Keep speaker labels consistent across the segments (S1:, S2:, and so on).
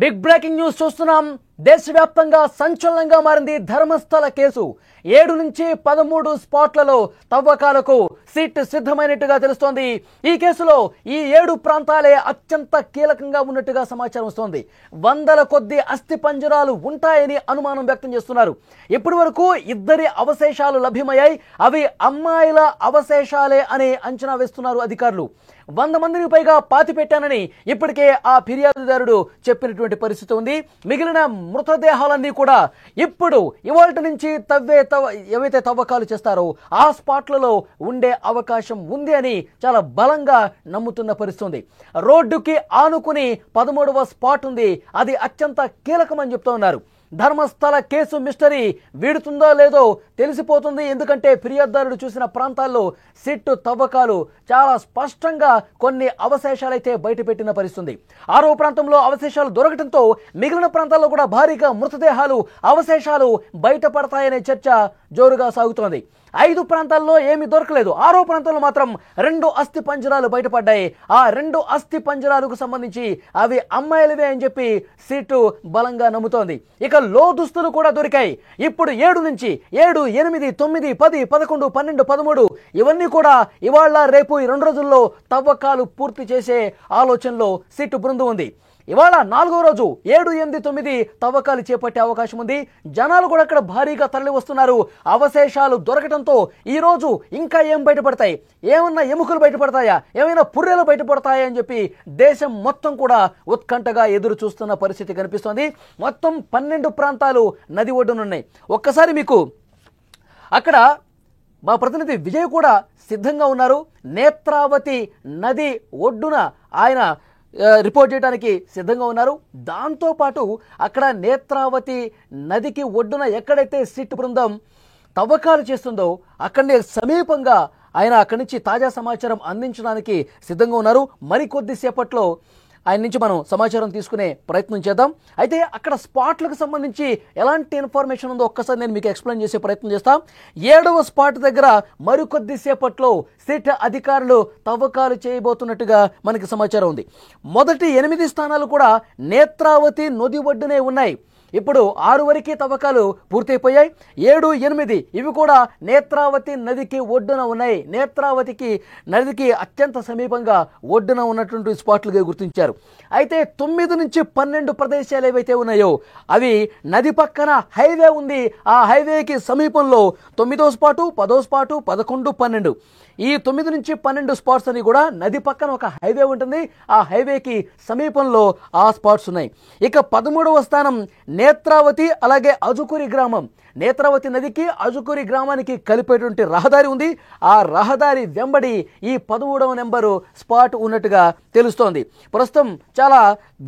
S1: Big breaking news చూస్తున్నాం. దేశవ్యాప్తంగా సంచలనంగా మారింది ధర్మస్థల కేసు. 7 నుంచి 13 స్పాట్లలో తవ్వకాలకు సిట్ సిద్ధమైనట్టుగా తెలుస్తోంది. ఈ కేసులో ఈ 7 ప్రాంతాలే అత్యంత కీలకంగా ఉన్నట్టుగా సమాచారం వస్తోంది. వందల కొద్ది అస్థి పంజరాలు ఉంటాయని అనుమానం వ్యక్తం చేస్తున్నారు. ఇప్పటి వరకు 2 అవశేషాలు లభ్యమయ్యాయి. అవి అమ్మాయిల అవశేషాలే అని అంచనా వేస్తున్నారు అధికారులు. 100 మందిని పైగా పాతి పెట్టానని ఇప్పటికే ఆ ఫిర్యాదుదారుడు చెప్పినటువంటి పరిస్థితి ఉంది. మిగిలిన మృతదేహాలన్నీ కూడా ఇప్పుడు ఇవాల్టి నుంచి ఏవైతే తవ్వకాలు చేస్తారో ఆ స్పాట్లలో ఉండే అవకాశం ఉంది అని చాలా బలంగా నమ్ముతున్న పరిస్థితి. రోడ్డుకి ఆనుకుని 13వ స్పాట్ ఉంది. అది అత్యంత కీలకమని చెప్తూ ఉన్నారు. ధర్మస్థల కేసు మిస్టరీ వీడుతుందో లేదో తెలిసిపోతుంది. ఎందుకంటే ఫిర్యాదుదారుడు చూసిన ప్రాంతాల్లో సిట్టు తవ్వకాలు చాలా స్పష్టంగా కొన్ని అవశేషాలైతే బయటపెట్టిన పరిస్థితి. 6వ ప్రాంతంలో అవశేషాలు దొరకడంతో మిగిలిన ప్రాంతాల్లో కూడా భారీగా మృతదేహాలు అవశేషాలు బయటపడతాయనే చర్చ జోరుగా సాగుతోంది. 5 ప్రాంతాల్లో ఏమీ దొరకలేదు. 6వ ప్రాంతంలో మాత్రం 2 అస్థి పంజరాలు బయటపడ్డాయి. ఆ 2 అస్థి పంజరాలకు సంబంధించి అవి అమ్మాయిలవే అని చెప్పి సిట్టు బలంగా నమ్ముతోంది. ఇక లోదుస్తులు కూడా దొరికాయి. ఇప్పుడు 7 నుంచి 7, 8, 9, 10, 11, 12, 13 ఇవన్నీ కూడా ఇవాళ రేపు ఈ 2 రోజుల్లో తవ్వకాలు పూర్తి చేసే ఆలోచనలో సిట్టు బృందం ఉంది. ఇవాళ 4వ రోజు 7, 8, 9 తవ్వకాలు చేపట్టే అవకాశం ఉంది. జనాలు కూడా అక్కడ భారీగా తరలి వస్తున్నారు. అవశేషాలు దొరకడంతో ఈ రోజు ఇంకా ఏం బయటపడతాయి, ఏమన్నా ఎముకలు బయటపడతాయా, ఏమైనా పుర్రెలు బయటపడతాయా అని చెప్పి దేశం మొత్తం కూడా ఉత్కంఠగా ఎదురు చూస్తున్న పరిస్థితి కనిపిస్తోంది. మొత్తం 12 ప్రాంతాలు నది ఒడ్డునున్నాయి. ఒక్కసారి మీకు అక్కడ మా ప్రతినిధి విజయ్ కూడా సిద్ధంగా ఉన్నారు. నేత్రావతి నది ఒడ్డున ఆయన రిపోర్ట్ చేయడానికి సిద్ధంగా ఉన్నారు. దాంతోపాటు అక్కడ నేత్రావతి నదికి ఒడ్డున ఎక్కడైతే సిట్ బృందం తవ్వకాలు చేస్తుందో అక్కడనే సమీపంగా ఆయన అక్కడి నుంచి తాజా సమాచారం అందించడానికి సిద్ధంగా ఉన్నారు. మరికొద్ది సేపట్లో ఆయన నుంచి మనం సమాచారం తీసుకునే ప్రయత్నం చేద్దాం. అయితే అక్కడ స్పాట్లకు సంబంధించి ఎలాంటి ఇన్ఫర్మేషన్ ఉందో ఒక్కసారి నేను మీకు ఎక్స్ప్లెయిన్ చేసే ప్రయత్నం చేస్తాం. 7వ స్పాట్ దగ్గర మరికొద్ది సేపట్లో సిట్ అధికారులు తవ్వకాలు చేయబోతున్నట్టుగా మనకి సమాచారం ఉంది. మొదటి 8 స్థానాలు కూడా నేత్రావతి నది ఒడ్డునే ఉన్నాయి. ఇప్పుడు 6 వరకు తవ్వకాలు పూర్తయిపోయాయి. 7, 8 ఇవి కూడా నేత్రావతి నదికి ఒడ్డున ఉన్నాయి. నేత్రావతికి నదికి అత్యంత సమీపంగా ఒడ్డున ఉన్నటువంటి స్పాట్లుగా గుర్తించారు. అయితే 9 నుంచి 12 ప్రదేశాలు ఏవైతే ఉన్నాయో అవి నది పక్కన హైవే ఉంది. ఆ హైవేకి సమీపంలో 9వ స్పాటు, 10వ స్పాటు, 11, 12 ఈ 9 నుంచి 12 స్పాట్స్ అని కూడా నది పక్కన ఒక హైవే ఉంటుంది. ఆ హైవేకి సమీపంలో ఆ స్పాట్స్ ఉన్నాయి. ఇక 13వ స్థానం నేత్రావతి, అలాగే అజుకురి గ్రామం. నేత్రావతి నదికి అజుకురి గ్రామానికి కలిపేటువంటి రహదారి ఉంది. ఆ రహదారి వెంబడి ఈ 13వ నెంబరు స్పాట్ ఉన్నట్టుగా తెలుస్తోంది. ప్రస్తుతం చాలా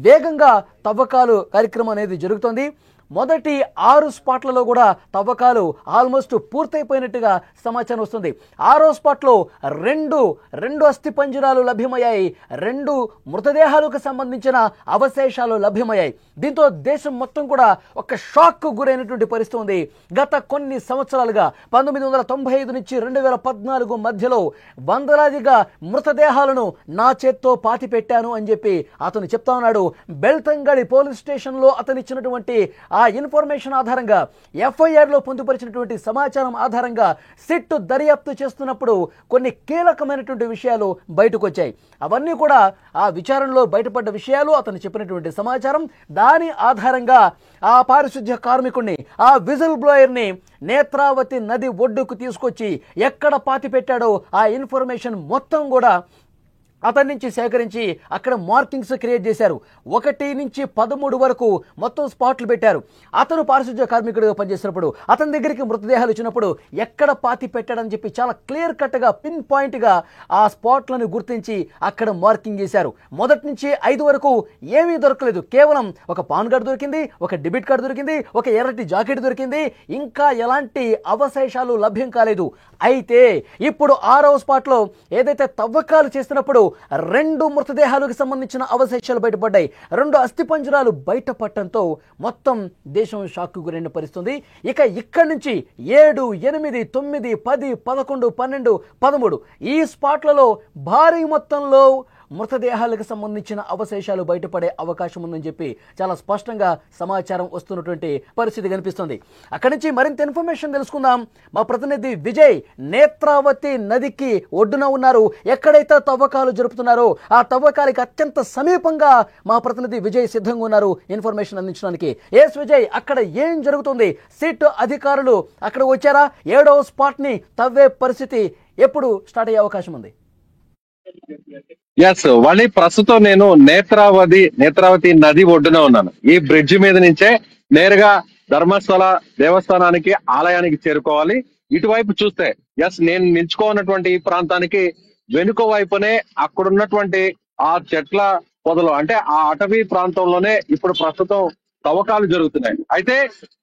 S1: వేగంగా తవ్వకాలు కార్యక్రమం అనేది జరుగుతోంది. మొదటి 6 స్పాట్లలో కూడా తవ్వకాలు ఆల్మోస్ట్ పూర్తయిపోయినట్టుగా సమాచారం వస్తుంది. 6వ స్పాట్లో 2 అస్థి పంజరాలు లభ్యమయ్యాయి. 2 మృతదేహాలకు సంబంధించిన అవశేషాలు లభ్యమయ్యాయి. దీంతో దేశం మొత్తం కూడా ఒక షాక్ గురైనటువంటి పరిస్థితి ఉంది. గత కొన్ని సంవత్సరాలుగా 1995 నుంచి 2014 మధ్యలో వందలాదిగా మృతదేహాలను నా చేత్తో పాతి పెట్టాను అని చెప్పి అతను చెప్తా ఉన్నాడు. బెల్తంగడి పోలీస్ స్టేషన్లో అతను ఇచ్చినటువంటి ఆ ఇన్ఫర్మేషన్ ఆధారంగా ఎఫ్ఐఆర్లో పొందుపరిచినటువంటి సమాచారం ఆధారంగా సిట్ దర్యాప్తు చేస్తున్నప్పుడు కొన్ని కీలకమైనటువంటి విషయాలు బయటకు వచ్చాయి. అవన్నీ కూడా ఆ విచారణలో బయటపడ్డ విషయాలు, అతను చెప్పినటువంటి సమాచారం. దాని ఆధారంగా ఆ పారిశుద్ధ్య కార్మికుడిని, ఆ విజిల్ బ్లోయర్ని నేత్రావతి నది ఒడ్డుకు తీసుకొచ్చి ఎక్కడ పాతి పెట్టాడో ఆ ఇన్ఫర్మేషన్ మొత్తం కూడా అతని నుంచి సేకరించి అక్కడ మార్కింగ్స్ క్రియేట్ చేశారు. 1 నుంచి 13 వరకు మొత్తం స్పాట్లు పెట్టారు. అతను పారిశుద్ధ్య కార్మికుడిగా పనిచేసినప్పుడు అతని దగ్గరికి మృతదేహాలు వచ్చినప్పుడు ఎక్కడ పాతి పెట్టాడని చెప్పి చాలా క్లియర్ కట్గా పిన్ పాయింట్గా ఆ స్పాట్లను గుర్తించి అక్కడ మార్కింగ్ చేశారు. మొదటి నుంచి 5 వరకు ఏమీ దొరకలేదు. కేవలం ఒక పాన్ కార్డు దొరికింది, ఒక డెబిట్ కార్డు దొరికింది, ఒక ఎర్రటి జాకెట్ దొరికింది. ఇంకా ఎలాంటి అవశేషాలు లభ్యం కాలేదు. అయితే ఇప్పుడు 6వ స్పాట్లో ఏదైతే తవ్వకాలు చేస్తున్నప్పుడు 2 మృతదేహాలకు సంబంధించిన అవశేషాలు బయటపడ్డాయి. 2 అస్థిపంజరాలు బయటపడటంతో మొత్తం దేశం షాక్ గురైన పరిస్థితి. ఇక ఇక్కడి నుంచి 7, 8, 9, 10, 11, 12, 13 ఈ స్పాట్లలో భారీ మొత్తంలో మృతదేహాలకు సంబంధించిన అవశేషాలు బయటపడే అవకాశం ఉందని చెప్పి చాలా స్పష్టంగా సమాచారం వస్తున్నటువంటి పరిస్థితి కనిపిస్తుంది. అక్కడి నుంచి మరింత ఇన్ఫర్మేషన్ తెలుసుకుందాం. మా ప్రతినిధి విజయ్ నేత్రావతి నదికి ఒడ్డున ఉన్నారు. ఎక్కడైతే తవ్వకాలు జరుపుతున్నారో ఆ తవ్వకాలకి అత్యంత సమీపంగా మా ప్రతినిధి విజయ్ సిద్ధంగా ఉన్నారు ఇన్ఫర్మేషన్ అందించడానికి. ఎస్ విజయ్, అక్కడ ఏం జరుగుతుంది? సిట్ అధికారులు అక్కడ వచ్చారా? 7వ స్పాట్ ని తవ్వే పరిస్థితి ఎప్పుడు స్టార్ట్ అయ్యే అవకాశం ఉంది?
S2: ఎస్ వాళ్ళి ప్రస్తుతం నేను నేత్రావతి నది ఒడ్డున ఉన్నాను. ఈ బ్రిడ్జి మీద నుంచే నేరుగా ధర్మస్థల దేవస్థానానికి ఆలయానికి చేరుకోవాలి. ఇటువైపు చూస్తే నేను నిల్చుకోనటువంటి ఈ ప్రాంతానికి వెనుక వైపునే అక్కడున్నటువంటి ఆ చెట్ల పొదలు అంటే ఆ అటవీ ప్రాంతంలోనే ఇప్పుడు ప్రస్తుతం తవ్వకాలు జరుగుతున్నాయి. అయితే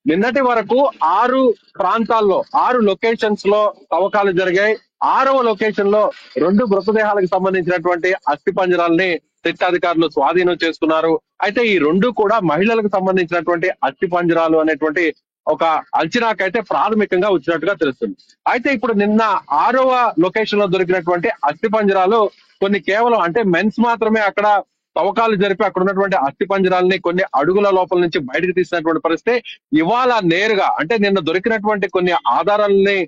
S2: నిన్నటి వరకు 6 ప్రాంతాల్లో 6 లొకేషన్స్ లో తవ్వకాలు జరిగాయి. 6వ లొకేషన్ లో 2 మృతదేహాలకు సంబంధించినటువంటి అస్థి పంజరాలని సిట్ అధికారులు స్వాధీనం చేసుకున్నారు. అయితే ఈ 2 కూడా మహిళలకు సంబంధించినటువంటి అస్థి పంజరాలు అనేటువంటి ఒక అంచనాకైతే ప్రాథమికంగా వచ్చినట్టుగా తెలుస్తుంది. అయితే ఇప్పుడు నిన్న 6వ లొకేషన్ లో దొరికినటువంటి అస్థి పంజరాలు కొన్ని కేవలం అంటే మెన్స్ మాత్రమే అక్కడ తవ్వకాలు జరిపి అక్కడ ఉన్నటువంటి అస్థి పంజరాలని కొన్ని అడుగుల లోపల నుంచి బయటకు తీసినటువంటి పరిస్థితి. ఇవాళ నేరుగా అంటే నిన్న దొరికినటువంటి కొన్ని ఆధారాలని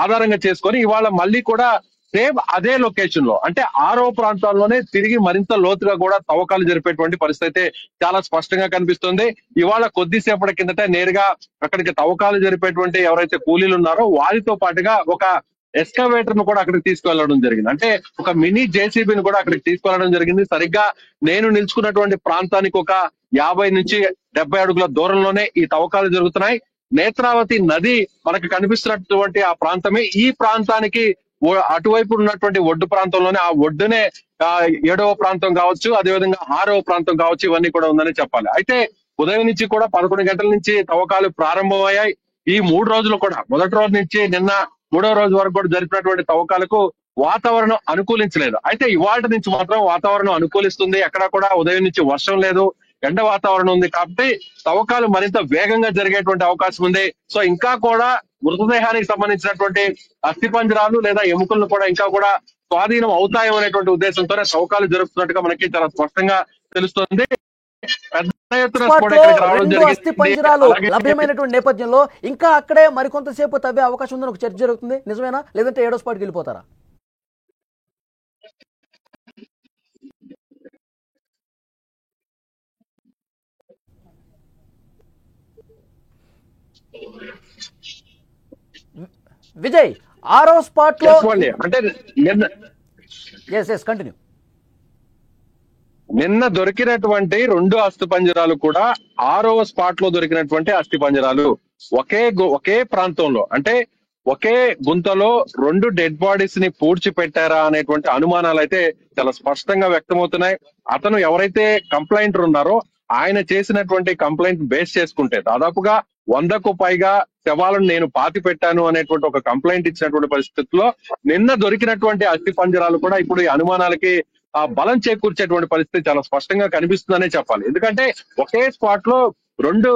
S2: ఆధారంగా చేసుకొని ఇవాళ మళ్ళీ కూడా సేమ్ అదే లొకేషన్ లో అంటే 6వ ప్రాంతాల్లోనే తిరిగి మరింత లోతుగా కూడా తవ్వకాలు జరిపేటువంటి పరిస్థితి అయితే చాలా స్పష్టంగా కనిపిస్తుంది. ఇవాళ కొద్దిసేపటి కిందట నేరుగా అక్కడికి తవ్వకాలు జరిపేటువంటి ఎవరైతే కూలీలు ఉన్నారో వారితో పాటుగా ఒక ఎస్కవేటర్ ను కూడా అక్కడికి తీసుకెళ్లడం జరిగింది. అంటే ఒక మినీ జేసీబీని కూడా అక్కడికి తీసుకెళ్లడం జరిగింది. సరిగ్గా నేను నిల్చుకున్నటువంటి ప్రాంతానికి ఒక 50 నుంచి 70 అడుగుల దూరంలోనే ఈ తవ్వకాలు జరుగుతున్నాయి. నేత్రావతి నది మనకు కనిపిస్తున్నటువంటి ఆ ప్రాంతమే ఈ ప్రాంతానికి అటువైపు ఉన్నటువంటి ఒడ్డు ప్రాంతంలోనే ఆ ఒడ్డునే 7వ ప్రాంతం కావచ్చు, అదేవిధంగా 6వ ప్రాంతం కావచ్చు, ఇవన్నీ కూడా ఉందని చెప్పాలి. అయితే ఉదయం నుంచి కూడా 11 గంటల నుంచి తవ్వకాలు ప్రారంభమయ్యాయి. ఈ 3 రోజులు కూడా మొదటి రోజు నుంచి నిన్న 3వ రోజు వరకు కూడా జరిపినటువంటి తవ్వకాలకు వాతావరణం అనుకూలించలేదు. అయితే ఇవాళ నుంచి మాత్రం వాతావరణం అనుకూలిస్తుంది. ఎక్కడా కూడా ఉదయం నుంచి వర్షం లేదు, ఎండ వాతావరణం ఉంది. కాబట్టి తవ్వకాలు మరింత వేగంగా జరిగేటువంటి అవకాశం ఉంది. సో ఇంకా కూడా మృతదేహానికి సంబంధించినటువంటి అస్థి పంజరాలు లేదా ఎముకలను కూడా ఇంకా కూడా స్వాధీనం అవుతాయి అనేటువంటి ఉద్దేశంతోనే తవ్వకాలు జరుపుతున్నట్టుగా మనకి చాలా స్పష్టంగా తెలుస్తుంది.
S1: అస్థి పంజరాలు లభ్యమైనటువంటి నేపథ్యంలో ఇంకా అక్కడే మరికొంతసేపు తవ్వే అవకాశం ఉందని ఒక చర్చ జరుగుతుంది. నిజమేనా? లేదంటే 7వ స్పాట్కి వెళ్ళిపోతారా? విజయ్, 6వ స్పాట్ లో
S2: అంటే
S1: కంటిన్యూ.
S2: నిన్న దొరికినటువంటి 2 అస్థి పంజరాలు కూడా 6వ స్పాట్ లో దొరికినటువంటి అస్థి పంజరాలు ఒకే ప్రాంతంలో అంటే ఒకే గుంతలో 2 డెడ్ బాడీస్ ని పూడ్చి పెట్టారా అనేటువంటి అనుమానాలు అయితే చాలా స్పష్టంగా వ్యక్తమవుతున్నాయి. అతను ఎవరైతే కంప్లైంటర్ ఉన్నారో ఆయన చేసినటువంటి కంప్లైంట్ బేస్ చేసుకుంటే దాదాపుగా 100కు పైగా శవాలను నేను పాతి పెట్టాను అనేటువంటి ఒక కంప్లైంట్ ఇచ్చినటువంటి పరిస్థితుల్లో నిన్న దొరికినటువంటి అస్థి పంజరాలు కూడా ఇప్పుడు ఈ అనుమానాలకి బలం చేకూర్చేటువంటి పరిస్థితి చాలా స్పష్టంగా కనిపిస్తుందనే చెప్పాలి. ఎందుకంటే ఒకే స్పాట్ లో 2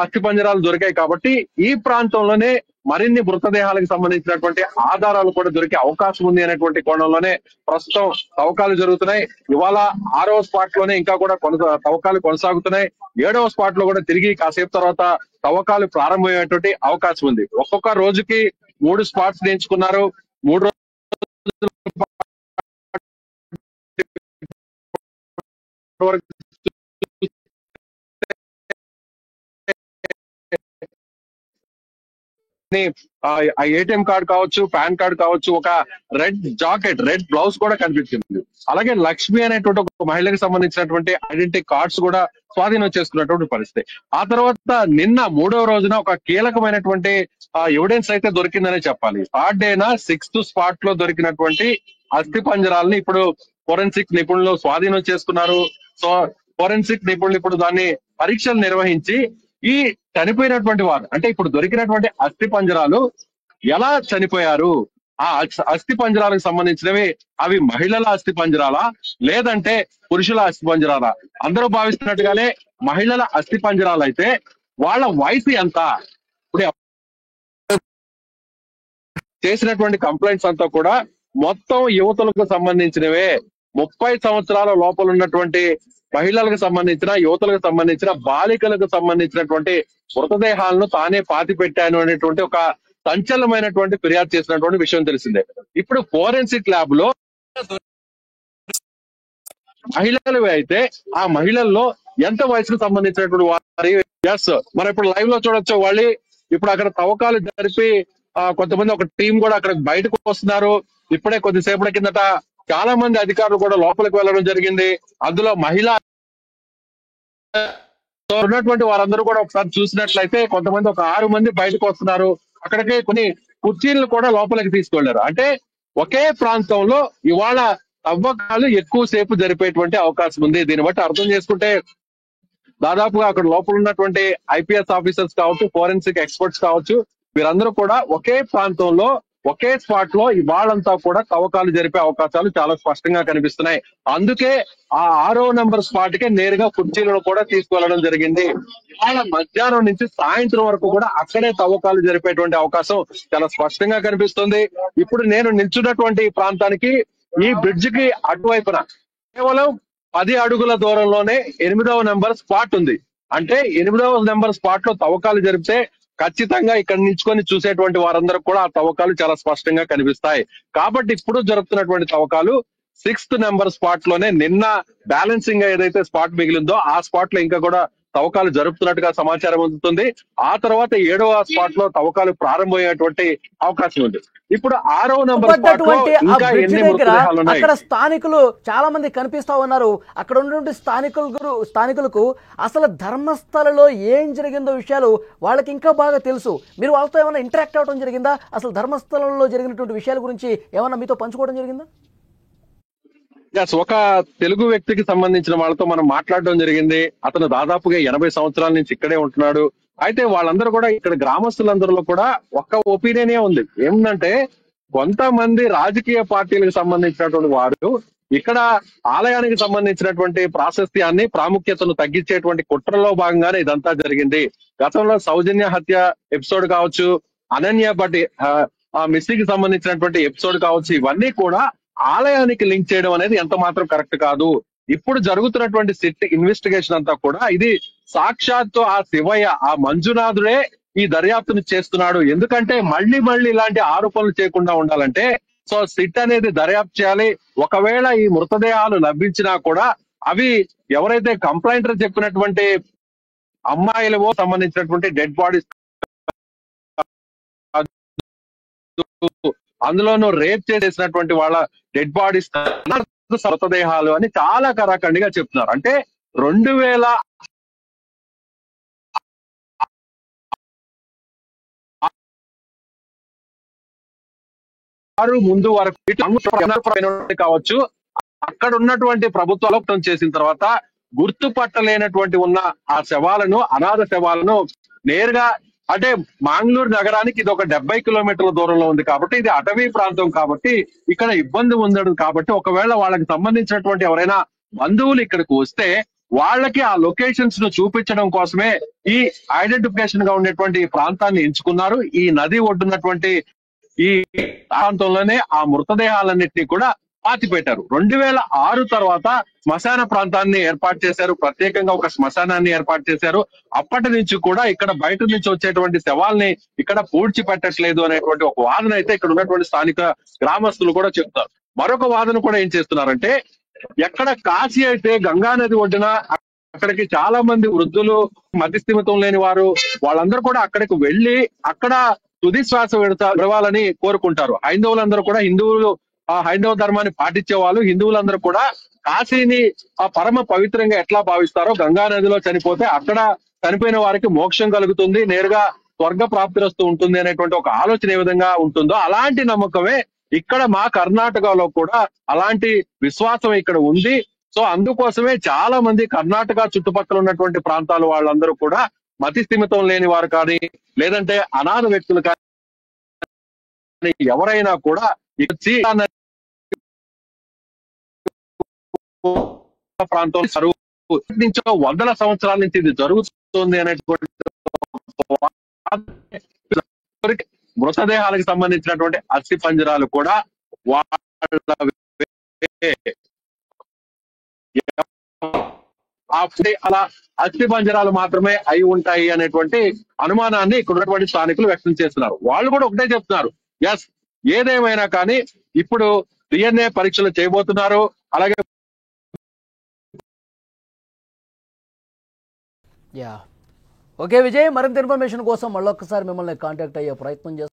S2: అస్థి పంజరాలు దొరికాయి కాబట్టి ఈ ప్రాంతంలోనే మరిన్ని మృతదేహాలకు సంబంధించినటువంటి ఆధారాలు కూడా దొరికే అవకాశం ఉంది అనేటువంటి కోణంలోనే ప్రస్తుతం తవ్వకాలు జరుగుతున్నాయి. ఇవాళ 6వ స్పాట్ లోనే ఇంకా కూడా తవ్వకాలు కొనసాగుతున్నాయి. 7వ స్పాట్ లో కూడా తిరిగి కాసేపు తర్వాత తవ్వకాలు ప్రారంభమయ్యేటువంటి అవకాశం ఉంది. ఒక్కొక్క రోజుకి 3 స్పాట్స్ ఎంచుకున్నారు. 3 రోజులు ఏటీఎం కార్డు కావచ్చు, పాన్ కార్డు కావచ్చు, ఒక రెడ్ జాకెట్, రెడ్ బ్లౌజ్ కూడా కనిపించింది. అలాగే లక్ష్మి అనేటువంటి ఒక మహిళకి సంబంధించినటువంటి ఐడెంటిటీ కార్డ్స్ కూడా స్వాధీనం చేసుకున్నటువంటి పరిస్థితి. ఆ తర్వాత నిన్న 3వ రోజున ఒక కీలకమైనటువంటి ఎవిడెన్స్ అయితే దొరికిందనే చెప్పాలి. 3rd డేన 6th స్పాట్ లో దొరికినటువంటి అస్థి పంజరాలని ఇప్పుడు ఫోరెన్సిక్ నిపుణులు స్వాధీనం చేసుకున్నారు. సో ఫోరెన్సిక్ నిపుణులు ఇప్పుడు దాన్ని పరీక్షలు నిర్వహించి ఈ చనిపోయినటువంటి వారు అంటే ఇప్పుడు దొరికినటువంటి అస్థి పంజరాలు ఎలా చనిపోయారు, ఆ అస్థి పంజరాలకు సంబంధించినవి అవి మహిళల అస్థి పంజరాలా లేదంటే పురుషుల అస్థి పంజరాలా? అందరూ భావిస్తున్నట్టుగానే మహిళల అస్థి పంజరాలు అయితే వాళ్ళ వయసు ఎంత? ఇప్పుడు చేసినటువంటి కంప్లైంట్స్ అంతా కూడా మొత్తం యువతులకు సంబంధించినవే. 30 సంవత్సరాల లోపల ఉన్నటువంటి మహిళలకు సంబంధించిన, యువతలకు సంబంధించిన, బాలికలకు సంబంధించినటువంటి మృతదేహాలను తానే పాతి పెట్టాను అనేటువంటి ఒక సంచలనమైనటువంటి ఫిర్యాదు చేసినటువంటి విషయం తెలిసిందే. ఇప్పుడు ఫోరెన్సిక్ ల్యాబ్ లో మహిళలు అయితే ఆ మహిళల్లో ఎంత వయసుకు సంబంధించినటువంటి వారి ఎస్ మనం ఇప్పుడు లైవ్ లో చూడొచ్చు. వాళ్ళు ఇప్పుడు అక్కడ తవ్వకాలు జరిపి కొంతమంది ఒక టీం కూడా అక్కడ బయటకు వస్తున్నారు. ఇప్పుడే కొద్దిసేపటి కిందట చాలా మంది అధికారులు కూడా లోపలికి వెళ్ళడం జరిగింది. అందులో మహిళ ఉన్నటువంటి వారందరూ కూడా ఒకసారి చూసినట్లయితే కొంతమంది ఒక 6 మంది బయటకు వస్తున్నారు. అక్కడికి కొన్ని కుర్చీలను కూడా లోపలికి తీసుకెళ్లారు. అంటే ఒకే ప్రాంతంలో ఇవాళ తవ్వకాలు ఎక్కువసేపు జరిపేటువంటి అవకాశం ఉంది. దీన్ని బట్టి అర్థం చేసుకుంటే దాదాపుగా అక్కడ లోపల ఉన్నటువంటి ఐపీఎస్ ఆఫీసర్స్ కావచ్చు, ఫోరెన్సిక్ ఎక్స్పర్ట్స్ కావచ్చు, వీరందరూ కూడా ఒకే ప్రాంతంలో ఒకే స్పాట్ లో ఇవాళంతా కూడా తవ్వకాలు జరిపే అవకాశాలు చాలా స్పష్టంగా కనిపిస్తున్నాయి. అందుకే ఆ 6వ నంబర్ స్పాట్ కే నేరుగా కుర్చీలను కూడా తీసుకువెళ్ళడం జరిగింది. ఇవాళ మధ్యాహ్నం నుంచి సాయంత్రం వరకు కూడా అక్కడే తవ్వకాలు జరిపేటువంటి అవకాశం చాలా స్పష్టంగా కనిపిస్తుంది. ఇప్పుడు నేను నిల్చున్నటువంటి ప్రాంతానికి ఈ బ్రిడ్జ్ కి అటువైపున కేవలం 10 అడుగుల దూరంలోనే 8వ నెంబర్ స్పాట్ ఉంది. అంటే 8వ నెంబర్ స్పాట్ లో తవ్వకాలు జరిపితే ఖచ్చితంగా ఇక్కడ నిల్చుకొని చూసేటువంటి వారందరూ కూడా ఆ తవ్వకాలు చాలా స్పష్టంగా కనిపిస్తాయి. కాబట్టి ఇప్పుడు జరుపుతున్నటువంటి తవ్వకాలు 6th నెంబర్ స్పాట్ లోనే నిన్న బ్యాలెన్సింగ్ ఏదైతే స్పాట్ మిగిలిందో ఆ స్పాట్ లో ఇంకా కూడా తవ్వకాలు జరుపుతున్నట్టుగా సమాచారం అందుతుంది. ఆ తర్వాత 7వ స్పాట్ లో తవ్వకాలు ప్రారంభమయ్యేటువంటి అవకాశం ఉంది. ఇప్పుడు 6వ నెంబర్ స్పాట్ లో
S1: ఆ
S2: ఇంకా
S1: బ్రిడ్జ్
S2: ఎన్ని
S1: దగ్గర
S2: మృతదేహాలు ఉన్నాయి?
S1: అక్కడ స్థానికులు చాలా మంది కనిపిస్తా ఉన్నారు. అక్కడ ఉన్నటువంటి స్థానికులకు అసలు ధర్మస్థలలో ఏం జరిగిందో విషయాలు వాళ్ళకి ఇంకా బాగా తెలుసు. మీరు వాళ్ళతో ఏమైనా ఇంటరాక్ట్ అవ్వడం జరిగిందా? అసలు ధర్మస్థలంలో జరిగినటువంటి విషయాల గురించి ఏమైనా మీతో పంచుకోవడం జరిగిందా?
S2: ఒక తెలుగు వ్యక్తికి సంబంధించిన వాళ్ళతో మనం మాట్లాడడం జరిగింది. అతను దాదాపుగా 80 సంవత్సరాల నుంచి ఇక్కడే ఉంటున్నాడు. అయితే వాళ్ళందరూ కూడా ఇక్కడ గ్రామస్తులందరిలో కూడా ఒక్క ఒపీనియనే ఉంది. ఏమిటంటే కొంతమంది రాజకీయ పార్టీలకు సంబంధించినటువంటి వారు ఇక్కడ ఆలయానికి సంబంధించినటువంటి ప్రాశస్త్యాన్ని, ప్రాముఖ్యతను తగ్గించేటువంటి కుట్రలో భాగంగానే ఇదంతా జరిగింది. గతంలో సౌజన్య హత్య ఎపిసోడ్ కావచ్చు, అనన్య భట్ మిస్సింగ్ సంబంధించినటువంటి ఎపిసోడ్ కావచ్చు, ఇవన్నీ కూడా ఆలయానికి లింక్ చేయడం అనేది ఎంత మాత్రం కరెక్ట్ కాదు. ఇప్పుడు జరుగుతున్నటువంటి సిట్ ఇన్వెస్టిగేషన్ అంతా కూడా ఇది సాక్షాత్తు ఆ శివయ్య, ఆ మంజునాథుడే ఈ దర్యాప్తును చేస్తున్నాడు. ఎందుకంటే మళ్ళీ మళ్ళీ ఇలాంటి ఆరోపణలు చేయకుండా ఉండాలంటే సో సిట్ అనేది దర్యాప్తు చేయాలి. ఒకవేళ ఈ మృతదేహాలు లభించినా కూడా అవి ఎవరైతే కంప్లైంటర్ చెప్పినటువంటి అమ్మాయిలవో సంబంధించినటువంటి డెడ్ బాడీస్, అందులోనూ రేప్ చేసేసినటువంటి వాళ్ళ డెడ్ బాడీస్ మృతదేహాలు అని చాలా కరాఖండిగా చెప్తున్నారు. అంటే 2006 ముందు వరకు కావచ్చు, అక్కడ ఉన్నటువంటి ప్రభుత్వాలు చేసిన తర్వాత గుర్తుపట్టలేనటువంటి ఉన్న ఆ శవాలను, అనాథ శవాలను నేరుగా అంటే మాంగ్లూరు నగరానికి ఇది ఒక 70 కిలోమీటర్ల దూరంలో ఉంది కాబట్టి ఇది అటవీ ప్రాంతం కాబట్టి ఇక్కడ ఇబ్బంది ఉండదు. కాబట్టి ఒకవేళ వాళ్ళకి సంబంధించినటువంటి ఎవరైనా బంధువులు ఇక్కడికి వస్తే వాళ్ళకి ఆ లొకేషన్స్ ను చూపించడం కోసమే ఈ ఐడెంటిఫికేషన్ గా ఉండేటువంటి ప్రాంతాన్ని ఎంచుకున్నారు. ఈ నది ఒడ్డున్నటువంటి ఈ ప్రాంతంలోనే ఆ మృతదేహాలన్నింటినీ కూడా పాతి పెట్టారు. 2006 తర్వాత శ్మశాన ప్రాంతాన్ని ఏర్పాటు చేశారు. ప్రత్యేకంగా ఒక శ్మశానాన్ని ఏర్పాటు చేశారు. అప్పటి నుంచి కూడా ఇక్కడ బయట నుంచి వచ్చేటువంటి శవాల్ని ఇక్కడ పూడ్చి పెట్టట్లేదు అనేటువంటి ఒక వాదన అయితే ఇక్కడ ఉన్నటువంటి స్థానిక గ్రామస్తులు కూడా చెప్తారు. మరొక వాదన కూడా ఏం చేస్తున్నారంటే ఎక్కడ కాశీ అయితే గంగా నది ఒడ్డున అక్కడికి చాలా మంది వృద్ధులు, మతిస్థిమితం లేని వారు, వాళ్ళందరూ కూడా అక్కడికి వెళ్లి అక్కడ తుది శ్వాస విడవాలని కోరుకుంటారు. హైందవులందరూ కూడా హైందవ ధర్మాన్ని పాటించే వాళ్ళు హిందువులందరూ కూడా కాశీని ఆ పరమ పవిత్రంగా ఎట్లా భావిస్తారో గంగా నదిలో చనిపోతే అక్కడ చనిపోయిన వారికి మోక్షం కలుగుతుంది, నేరుగా స్వర్గ ప్రాప్తిరస్తూ ఉంటుంది అనేటువంటి ఒక ఆలోచన ఏ విధంగా ఉంటుందో అలాంటి నమ్మకమే ఇక్కడ మా కర్ణాటకలో కూడా అలాంటి విశ్వాసం ఇక్కడ ఉంది. సో అందుకోసమే చాలా మంది కర్ణాటక చుట్టుపక్కల ఉన్నటువంటి ప్రాంతాల వాళ్ళందరూ కూడా మతి స్థిమితం లేని వారు కానీ లేదంటే అనాథ వ్యక్తులు కానీ ఎవరైనా కూడా ప్రాంతం నుంచో 100 సంవత్సరాల నుంచి ఇది జరుగుతుంది అనేటువంటి మృతదేహాలకు సంబంధించినటువంటి అస్థి పంజరాలు కూడా వాళ్ళ అలా అస్థి పంజరాలు మాత్రమే అయి ఉంటాయి అనేటువంటి అనుమానాన్ని ఇక్కడ ఉన్నటువంటి స్థానికులు వ్యక్తం చేస్తున్నారు. వాళ్ళు కూడా ఒకటే చెప్తున్నారు, ఎస్ ఏదేమైనా కానీ ఇప్పుడు డిఎన్ఏ పరీక్షలు చేయబోతున్నారు. అలాగే
S1: యా ఓకే విజయ్, మరింత ఇన్ఫర్మేషన్ కోసం మళ్ళొక్కసారి మిమ్మల్ని కాంటాక్ట్ అయ్యే ప్రయత్నం చేస్తాం.